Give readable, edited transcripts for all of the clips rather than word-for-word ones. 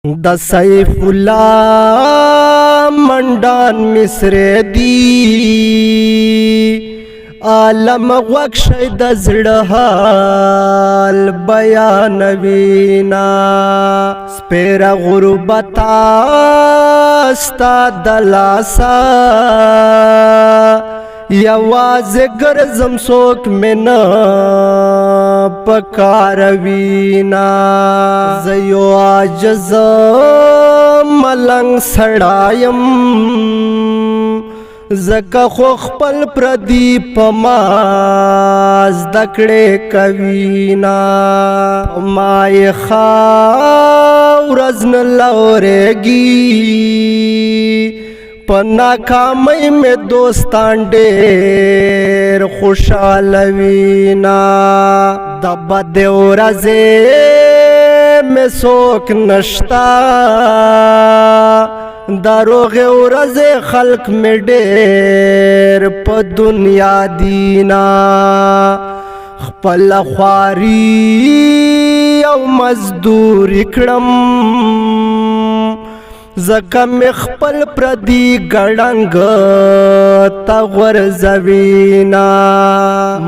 د سیف الله منډان مصر دی عالم وکشي د زړه حال بیانوینا سپیر غربتا ستا دلاسا یواز گرزم سوک من پکاروینا زیو عاجز ملنگ سڑایم زکا خو خپل پردی پماز دکڑے کوینا مای خاورزن لورگی پنا کامی میں دوستان ډیر خوشالوینا دبا دیو رزے میں سوک نشتا داروغ ورزے خلق میں ډیر پا دنیا دینا خپل خواری او مزدور اکڑم زکا می خپل پردی گڑنگ تغور زوینا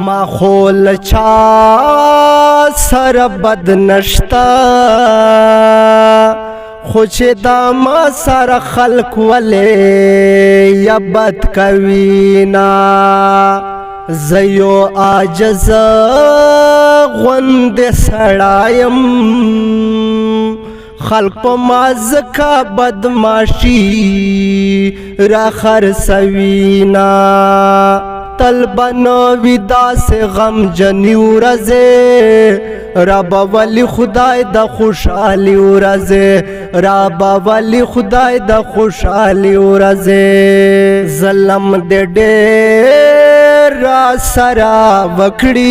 ما خول چا سر بد نشتا خوچ دا ما سر خلق ولی یا بد کوینا زیو عاجز غند سڑایم خلق پا مازکا بدماشی را خرسوینا طلبن ودا سے غم جنی ورزے رابا ولی خدای دا خوشحالی ورزے رابا ولی خدای دا خوشحالی ورزے ظلم دے دیر را سرا وکڑی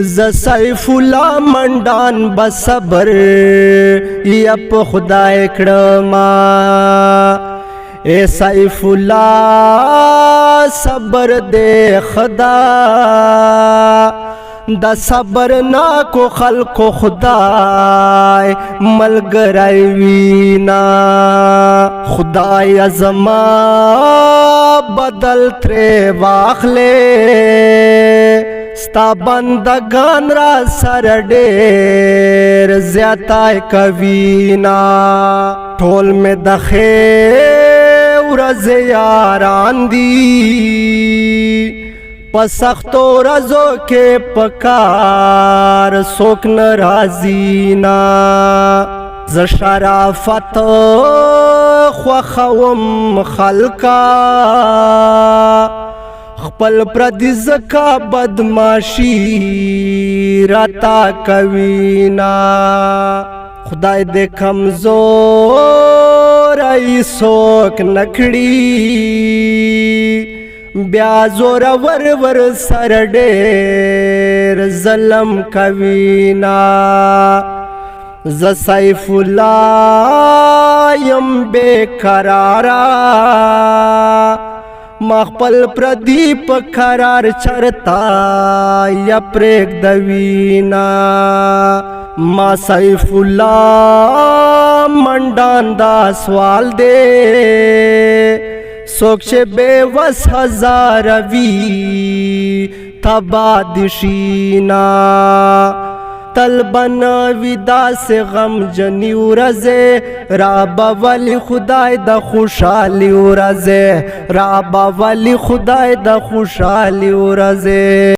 ز سیف الله منډان بصبر یا په خدای کړما اے سیف الله صبر دے خدا دا صبر نا کو خلق خدای ملګری وینا خدای ازما بدل ترې واخلې ستا بندگان را سر ډیر زیاتای کوینا ټول میں د خیر ورځ یاران دی په سختو ورځو کې پکار څوک ناراضینا ز شرافت خوښوم خلقا خپل پردی زکا بدماشی راتا کوینا خدای دے کمزور ای سوک نکڑی بیا زور ور سر ډیر ظلم کوینا ز سیف الله یم بے قرارا ما خپل پردی په قرار چرتا یا پریک دوینا ما سیف الله منډان دا سوال دے سوکش بے وس ہزار وی تبادشینا طلبن ودا سے غم جنی ورزے رابا ولی خدای دا خوشحالی ورزے رابا ولی خدای دا خوشحالی ورزے